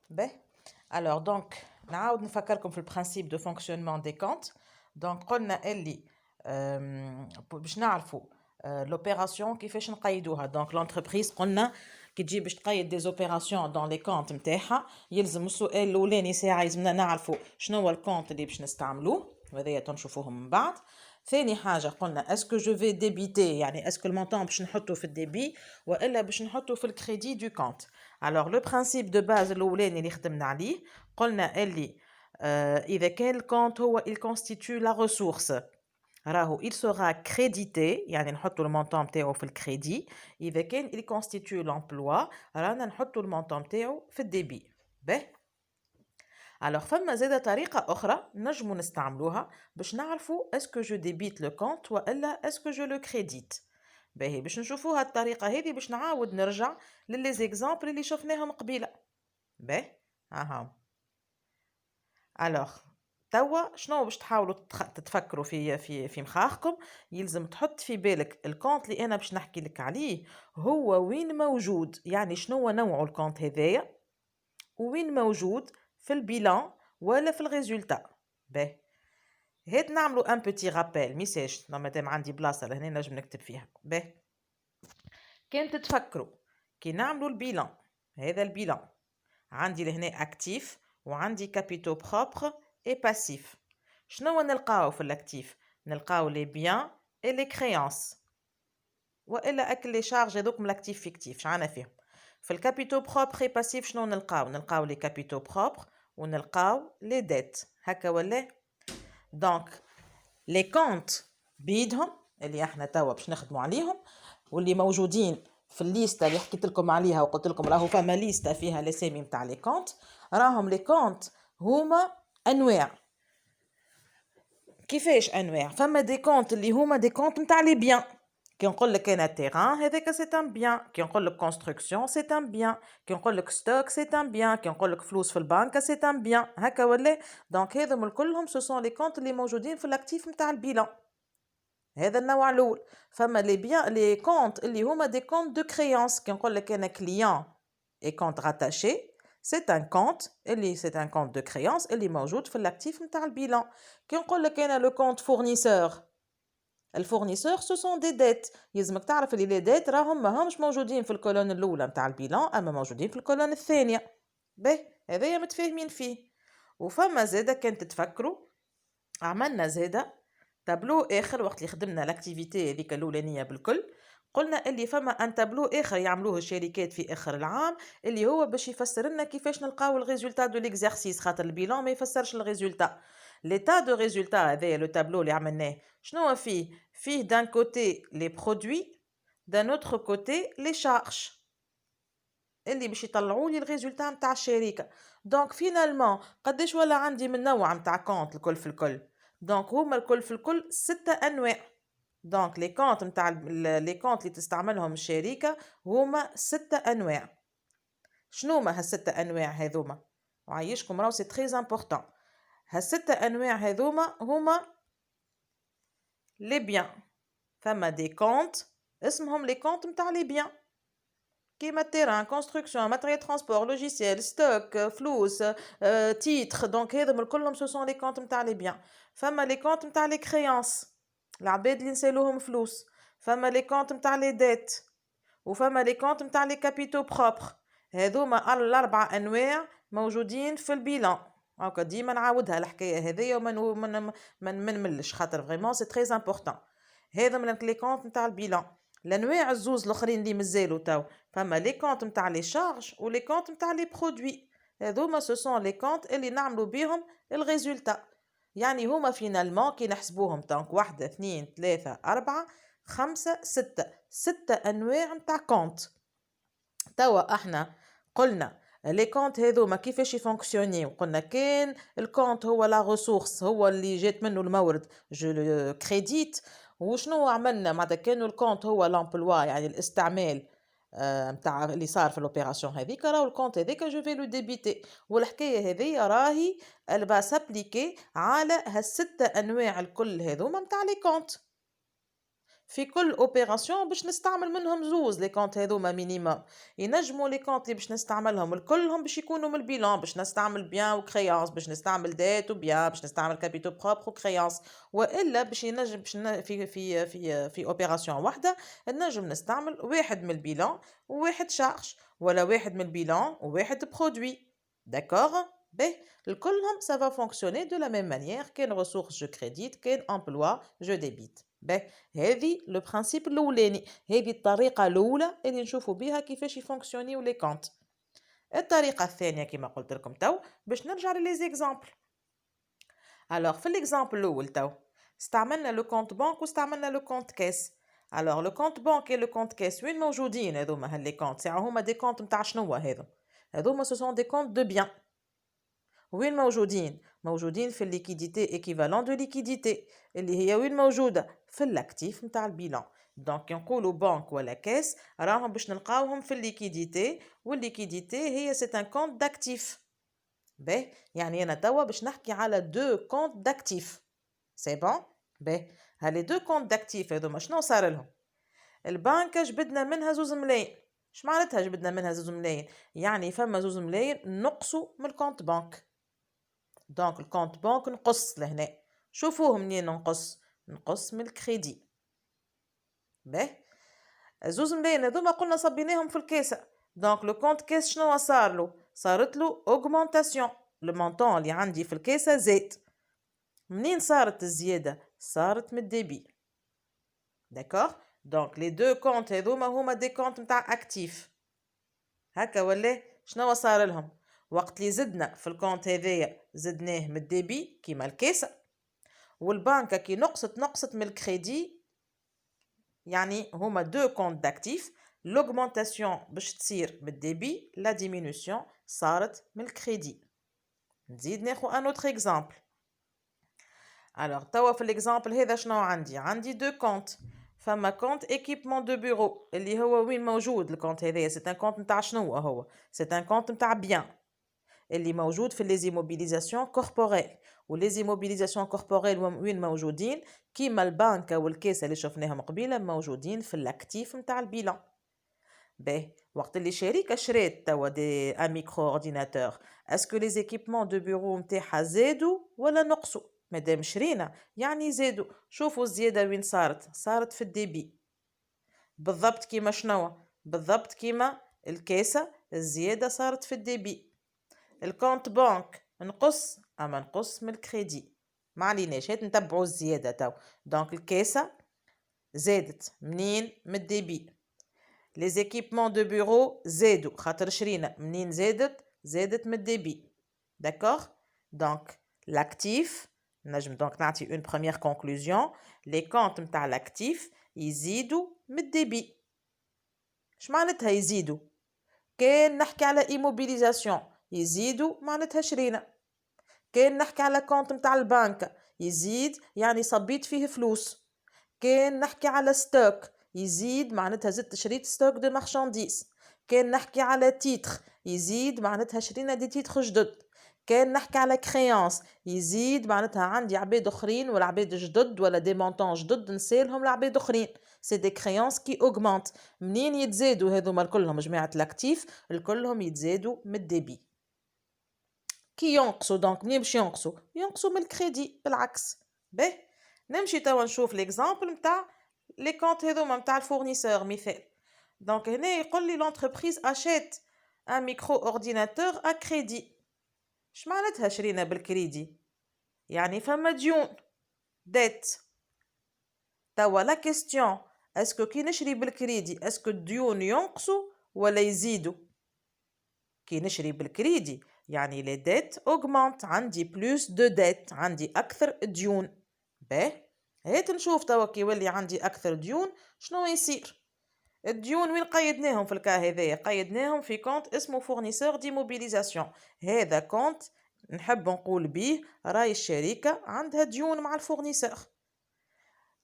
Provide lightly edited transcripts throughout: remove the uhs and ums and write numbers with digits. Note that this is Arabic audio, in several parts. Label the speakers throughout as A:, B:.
A: باهي. alors donc نعاود نفكركم في البرانسيب دو فونكسيونمون دي كونت. دونك قلنا اللي باش نعرفوا لوبيراسيون كيفاش نقيدوها. دونك لونتربريز قلنا كي تجي باش تقيد دي زوبيراسيون دون لي كونت نتاعها يلزم السؤال الاولاني ساعه يلزمنا نعرفوا شنو هو الكونت اللي باش نستعملوه، وهذايا تنشوفوهم من بعد. ثاني حاجه قلنا اسكو جو في ديبيتي، يعني اسكو المونطون باش نحطو في الديبي والا باش نحطو في الكريدي دو كونت. alors le principe de base الاولاني اللي خدمنا عليه قلنا اللي اذا كان الكونت هو il constitue la ressource راهو il sera crédité، يعني نحطوا المونطون نتاعو في الكريدي. اذا كان il constitue l'emploi رانا نحطوا المونطون نتاعو في الديبي. باهي. alors فما زاده طريقه اخرى نجمو نستعملوها باش نعرفوا اسكو جو ديبيت لو كونت والا اسكو جو لو كريديت. باهي باش نشوفوها الطريقه هذه باش نعاود نرجع للي زيكزامبل اللي شفناهم قبيله. باهي هاهم. alors توا شنو باش تحاولوا تتفكروا في مخاخكم. يلزم تحط في بالك الكونت اللي انا باش نحكي لك عليه هو وين موجود، يعني شنو هو نوعه الكونت هذايا وين موجود في البيلان ولا في الريزولتا. باهي هات نعملوا ان بوتي رابيل ميساج مادام عندي بلاصه لهنا نجم نكتب فيها. باهي كان تتفكروا كي نعملوا البيلان، هذا البيلان عندي لهنا اكتيف وعندي كابيتو بروبر اي باسيف. شنو نلقاو في الاكتيف؟ نلقاو لي بيان اي لي كريانس، والا اكل لي شارج هذوك من الاكتيف فيكتيف شعنا فيهم. في الكابيتو بروبر اي باسيف شنو نلقاو لي كابيتو بروبر ونلقاو لي ديت. هكا ولا؟ دونك لي كونت بيدهم اللي احنا توا باش نخدموا عليهم واللي موجودين في الليسته اللي حكيت لكم عليها وقلت لكم راهو فما ليسته فيها الاسامي نتاع لي كونت. راهم لي كونت هما انواع. كيفاش انواع؟ فما دي كونت اللي هما دي كونت نتاع لي بيان. كي نقول لك انا تيران هذاك سي ان بيان، كي نقول لك كونستركسيون سي ان بيان، كي نقول لك ستوك سي ان بيان، كي نقول لك فلوس في البنك سي ان بيان. هكا ولا؟ دونك هذم كلهم سو سون لي كونت اللي موجودين في الاكتيف نتاع البيلان. هذا النوع الاول. فما لي بيان لي كونت اللي هما دي كونت دو كريانس. كي نقول لك انا كليون اي كونت راتاشي سي ان كونت اللي سي ان كونت دو كريانس اللي موجود في الاكتيف نتاع البيلان. كي نقول لك انا لو كونت فورنيسور، الفورنيسور سو سون دي ديت. يلزمك تعرف اللي لي ديت راهم ماهمش موجودين في الكولون الاولى نتاع البيلان اما موجودين في الكولون الثانيه. باهي هذايا متفاهمين فيه. وفما زاده كان تتفكروا عملنا زاده تابلو اخر وقت اللي خدمنا لاكتيفيتي هذيك الاولانيه بالكل. قلنا اللي فما ان تابلو اخر يعملوه الشركات في اخر العام اللي هو باش يفسر لنا كيفاش نلقاو الريزولتا دو ليكزارسيس، خاطر البيلان ما يفسرش الريزولتا. ليتا دو ريزولتا هذا لو تابلو اللي عملناه شنو فيه دان كوتي لي برودوي دان اوتر كوتي لي شارج اللي باش يطلعوا لي الريزولتا نتاع الشركه. دونك فينالمون قداش ولا عندي من نوع نتاع كونت الكل في الكل؟ دونك هما الكل في الكل 6 انواع. دونك لي كونت نتاع لي كونت اللي تستعملهم الشركه هما 6 انواع. شنو هما هالستة انواع هذوما؟ وعيشكم راهو سي تري امبورطون. هالستة انواع هذوما هما لي بيان. فما دي كونت اسمهم لي كونت نتاع لي بيان كيما تيران، كونستركسيون، ماتريال ترانسبور، لوجيسيال، ستوك، فلوس، تيتر. دونك هذم كلهم سو سون لي كونت نتاع لي بيان. فما لي كونت نتاع لي كريانس العباد اللي نسالوهم فلوس. فما لي كونت نتاع لي ديت وفما لي كونت نتاع لي كابيتو بروبر. هذوما الاربع انواع موجودين في البيلان. هاكا ديما نعاودها الحكايه هذيا وما نملش خاطر فريمون سي تري امبورطون. هذا من لي كونت نتاع البيلان. الانواع الزوز الاخرين اللي مازالوا تو فما لي كونت نتاع لي شارج ولي كونت نتاع لي برودوي. هذوما سو سون لي كونت اللي نعملوا بيهم الريزولتا. يعني هما فينالمون كي نحسبوهم دونك 1 2 3 4 5 6 6 انواع نتاع كونت. توا احنا قلنا لي كونت هذوما كيفاش يفونكسيوني. وقلنا كان الكونت هو لا ريسورس هو اللي جات منه المورد جو كريديت. وشنو عملنا معناتها كانوا الكونت هو لامبلوا يعني الاستعمال نتاع اللي صار في الاوبيراسيون هذيك راهو الكونت هذيك جو في لو ديبيتي. والحكايه هذيا راهي البا سابليكي على هالستة انواع الكل هذوما نتاع لي كونت. في كل اوبيراسيون باش نستعمل منهم زوز لي كونت هذوما مينيموم. ينجموا لي كونت اللي باش نستعملهم الكلهم باش يكونوا من البيلان، باش نستعمل بيان وكريانس، باش نستعمل ديت وبيان، باش نستعمل كابيتو بروبر وكريانس. والا باش ينجم في اوبيراسيون واحده نجم نستعمل واحد من البيلان وواحد شارج، ولا واحد من البيلان وواحد برودوي. داكوغ؟ باهي الكلهم ça va fonctionner de la même manière. كاين ressources je crédite، كاين emploi je débite. باهي هذه لو برانسيب الاولاني، هذه الطريقه الاولى اللي نشوفوا بها كيفاش يفونكسيونيو لي كونت. الطريقه الثانيه كما قلت لكم تو باش نرجع لي زيكزامبل. الوغ في الاكزامبل الاول تو استعملنا لو كونت بانك واستعملنا لو كونت كاس. الوغ لو كونت بانك لو كونت كاس وين موجودين هذوما هاللي كونت؟ ساعه هما دي كونت نتاع شنو هذوما سو سون دي كونت دو بيان. وين موجودين؟ موجودين في الليكيديتي ايكيفالون دو ليكيديتي اللي هي وين موجوده؟ في الاكتيف نتاع البيلان. دونك نقولوا بنك ولا كاس راهم باش نلقاوهم في الليكيديتي، والليكيديتي هي سي ان كونت داكتيف. باهي يعني انا توا باش نحكي على دو كونت داكتيف. سي بون؟ باهي هالي دو كونت داكتيف هذوما شنو صار لهم؟ البنكه جبدنا منها 2 ملايين. اش معناتها جبدنا منها 2 ملايين؟ يعني فما 2 ملايين نقصوا من الكونت بانك. دونك الكونت بانك نقص لهنا. شوفوه منين نقص من الكريدي. باهي 2 ملايين هذوما قلنا صبيناهم في الكاسه. دونك لو كونت كاس شنو صار له؟ صارت له اوغمونطاسيون، لو مونطون اللي عندي في الكاسه زاد. منين صارت الزياده؟ صارت من الديبي. داكوغ؟ دونك لي دو كونت هذوما هما دي كونت نتاع اكتيف. هكا ولا شنو صار لهم؟ وقت اللي زدنا في الكونت هذايا زدناه من الديبي كيما الكاسه، والبنكه كي نقصت من الكريدي، يعني هما دو كونت داكتيف. لوغمونطاسيون باش تصير بالديبي، لا ديمينوسيون صارت من الكريدي. نزيد ناخو ان اوتر اكزامبل. الوغ توا في الاكزامبل هذا شنو عندي دو كونت. فما كونت ايكيبمون دو بيرو اللي هو وين موجود الكونت هذايا؟ سي ان كونت نتاع شنو هو؟ سي ان كونت نتاع بيان اللي موجود في لي زيموبيليزاسيون كوربوريل. ولي زيموبيليزاسيون كوربوريل وين موجودين؟ كيما البنكه والكاسه اللي شفناهم قبيله موجودين في الاكتيف نتاع البيلان. باهي وقت اللي شركه شرات توا دي ان ميكرو اورديناتور، اسكو لي زيكيبمون دو بيرو نتاعها زادوا ولا نقصوا؟ مادام شرينا يعني زادوا. شوفوا الزياده وين صارت في الديبي. بالضبط كيما شنو؟ بالضبط كيما الكاسه الزياده صارت في الديبي. الكونت بانك نقص من الكريدي. ما عليناش هات نتبعوا الزياده تو. دونك الكاسه زادت منين؟ من الديبي. لي زيكيبمون دو بيرو زادوا خاطر شرينا. منين زادت من الديبي. داكوغ؟ دونك لاكتيف نجم دونك نعطي اون بروميير كونكلوزيون. لي كونت نتاع لاكتيف يزيدوا من الديبي. اش معناتها يزيدوا؟ كان نحكي على ايموبيليزاسيون يزيدوا معناتها شرينا. كان نحكي على كونت نتاع البنك يزيد يعني صبيت فيه فلوس. كان نحكي على ستوك يزيد معناتها زدت شريت ستوك دو مارشانديز. كان نحكي على تيتر يزيد معناتها شرينا دي تيتر جدد. كان نحكي على كريانس يزيد معناتها عندي عباد اخرين ولا عباد جدد ولا دي مونطون جدد نسالهم لعباد اخرين. سي دي كريانس كي اوغمونت. منين يتزادوا هذوما الكلهم جماعه الاكتيف؟ الكلهم يتزادوا من الديبي. كي ينقصوا دونك منين باش ينقصوا من الكريدي بالعكس. باهي نمشي توا نشوف ليكزامبل نتاع لي كونت هذوما نتاع الفورنيسور. مثال دونك هنا يقول لي لونتربريز اشيت ان ميكرو اورديناتور ا كريدي. اش معناتها شرينا بالكريدي؟ يعني فما ديون ديت. توا لا كيستيون اسكو كي نشري بالكريدي اسكو الديون ينقصوا ولا يزيدوا؟ كي نشري بالكريدي يعني لي ديت اوغمونت، عندي بلوس دو ديت، عندي اكثر ديون. باهي هات نشوف توا كي يولي عندي اكثر ديون شنو يصير. الديون وين قيدناهم في الكا هذايا؟ قيدناهم في كونت اسمه فورنيسور دي موبيليزاسيون. هذا كونت نحب نقول بيه راي الشركه عندها ديون مع الفورنيسور.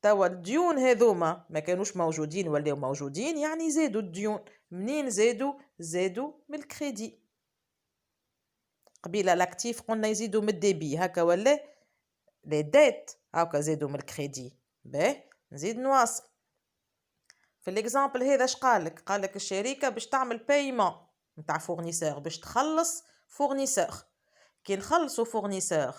A: توا الديون هذوما ما كانوش موجودين ولاو موجودين يعني زادوا الديون. منين زادوا من الكريدي. قبيله لاكتيف قلنا يزيدوا من الديبي هكا ولا لي ديت هاكا زادوا من الكريدي. باهي نزيد نواصل. في الاكزامبل هذا اش قالك الشركة باش تعمل بايمون نتاع فورنيسور باش تخلص فورنيسور. كي نخلصوا فورنيسور،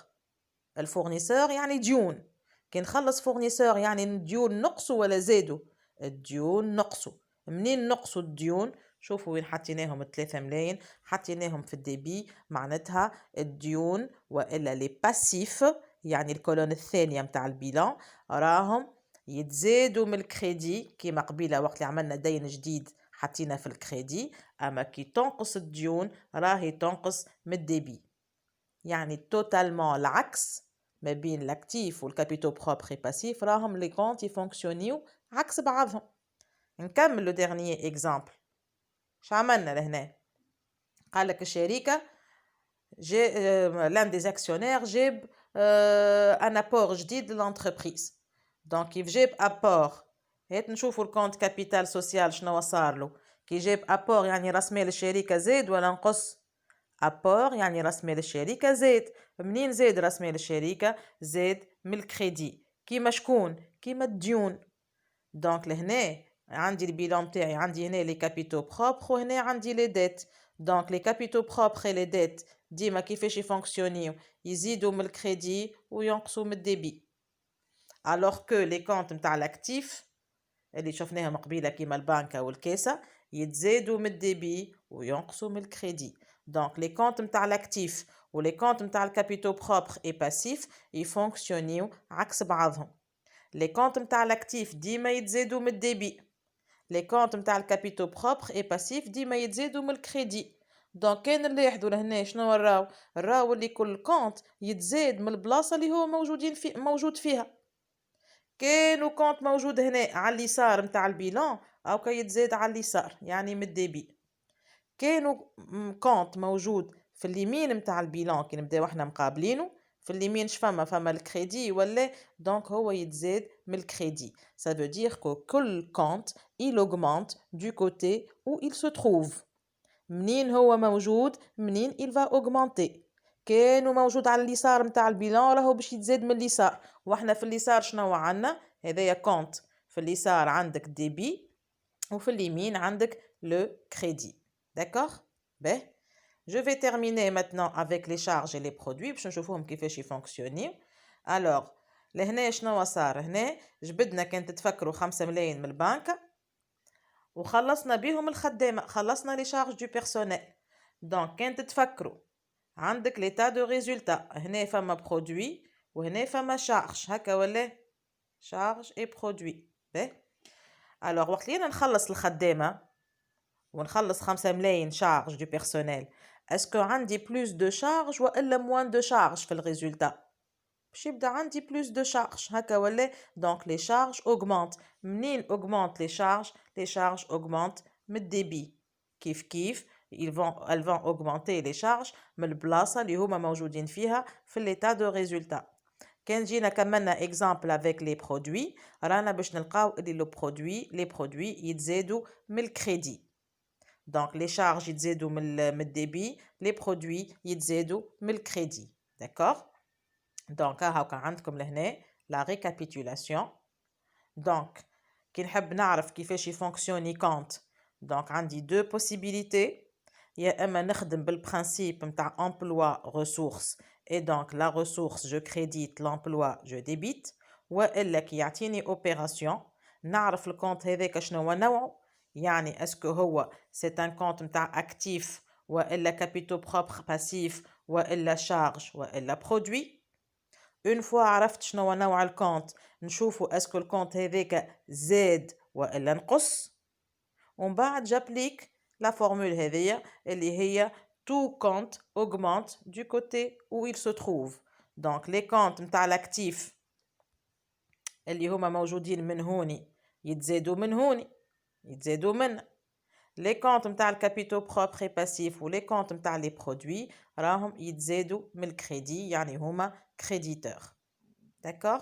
A: الفورنيسور يعني ديون، كي نخلص فورنيسور يعني الديون نقصوا ولا زادوا؟ الديون نقصوا. منين نقصوا الديون؟ شوفوا وين حطيناهم 3 ملايين، حطيناهم في الديبي، معناتها الديون والا لي باسيف يعني الكولون الثانية متاع البيلان راهم يتزادوا من الكريدي كيما قبيله وقت اللي عملنا دين جديد حطينا في الكريدي، اما كي تنقص الديون راهي تنقص من الديبي. يعني توتالمون العكس ما بين الاكتيف والكابيتو بروبر اي باسيف، راهم لي كونت يفونكسيونيو عكس بعضهم. نكمل لو ديرنيي اكزامبل. اش عملنا لهنا؟ قالك الشركة لان دي اكسيونير جاب ان ابور جديد للانتربريز. دونك كيف جاب ابور، هات نشوفوا الكونت كابيتال سوسيال شنو صارلو. كي جاب ابور يعني راس مال الشركة زاد ولا نقص؟ ابور يعني راس مال الشركة زاد. منين زاد راس مال الشركة؟ زاد من الكريدي. كيما شكون؟ كيما الديون. دونك لهنا عندي البيلان متاعي، عندي هنا لي كابيتو بروبر وهنا عندي لي ديت. دونك لي كابيتو بروبر اي لي ديت ديما كيفاش يفونكسيونيو؟ يزيدوا من الكريدي وينقصوا من الديبي. الوغ كو لي كونت نتاع الاكتيف اللي شفناهم قبيله كيما البنكه والكاسه يتزادوا من الديبي وينقصوا من الكريدي. دونك لي كونت نتاع الاكتيف ولي كونت نتاع الكابيتو بروبر اي باسيف يفونكسيونيو عكس بعضهم. لي كونت نتاع الاكتيف ديما يتزادوا من الديبي، لي كونت نتاع الكابيتو بروبر اي باسيف ديما يتزادوا من الكريدي. دونك كان نلاحظوا لهنا شنو نراو اللي كل كونت يتزاد من البلاصه اللي هو موجود فيها. كانوا كونت موجود هنا على اليسار نتاع البيلان او يتزاد على اليسار يعني من الديبي. كانوا كونت موجود في اليمين نتاع البيلان كي نبداو احنا مقابلينه، في اليمين فما الكريدي ولا دونك هو يتزاد من الكريدي. Ça veut dire que كل compte il augmente du côté où il se trouve. منين هو موجود؟ منين il va augmenter. كانوا موجود على اليسار نتاع البيلان راهو باش يتزاد من اليسار، واحنا في اليسار شنو عندنا؟ هذايا كونت في اليسار عندك ديبي وفي اليمين عندك لو كريدي. D'accord? Ben, je vais terminer maintenant avec les charges et les produits باش نشوفوهم كيفاش يفونكسيونيو. alors لهنا شنو صار؟ هنا جبدنا كان تتفكروا 5 ملايين من البنك وخلصنا بيهم الخدامة، خلصنا لي شارج دو بيرسونيل. دونك كان تتفكروا عندك ليتا دو ريزولتا، هنا فما برودوي وهنا فما شارج، هكا ولا؟ شارج اي برودوي. باهي alors وقت اللي نخلص الخدامة ونخلص 5 ملايين شارج دو بيرسونيل، اسكو عندي بلوس دو شارج والا موان دو شارج في الريزولتا؟ باش يبدا عندي بلوس دو شارج، هكا ولا؟ دونك لي شارج اوغمونت. منين اوغمونت لي شارج؟ لي شارج اوغمونت من الديبي. كيف elles vont augmenter les charges من البلاصه اللي هما موجودين فيها في l'état de résultat. كان جينا كملنا اكزامبل افيك لي برودوي، رانا باش نلقاو اللي لي برودوي يتزادوا من الكريدي. دونك لي شارج يتزادوا من الديبي، لي برودوي يتزادوا من الكريدي. داكوغ؟ دونك هاكا عندكم لهنا لا ريكابيتولاسيون. دونك كي نحب نعرف كيفاش يفونكسيوني كونت، دونك عندي دو بوسيبيليتي، يا اما نخدم بالبرانسيب نتاع امبلوا ريسورس اي دونك لا ريسورس جو كريديت لامبلوا جو ديبيت، والا كي يعطيني اوبيراسيون نعرف الكونت هذاك شنو هو نوعه، يعني اسكو هو سي ان كونت نتاع اكتيف والا كابيتو بروبر باسيف والا شارج والا برودوي. اون فوا عرفت شنو هو نوع الكونت نشوفوا اسكو الكونت هذاك زاد والا نقص، ومن بعد جابليك لا فورمول هذيا اللي هي tout compte augmente du côté où il se trouve. donc les comptes نتاع الاكتيف اللي هما موجودين من هوني يتزادوا من هوني، يتزادوا من لي كونت نتاع الكابيتو بروبر باسيف ولي كونت نتاع لي برودوي راهم يتزادوا من الكريدي، يعني هما كريديتور. داكوغ؟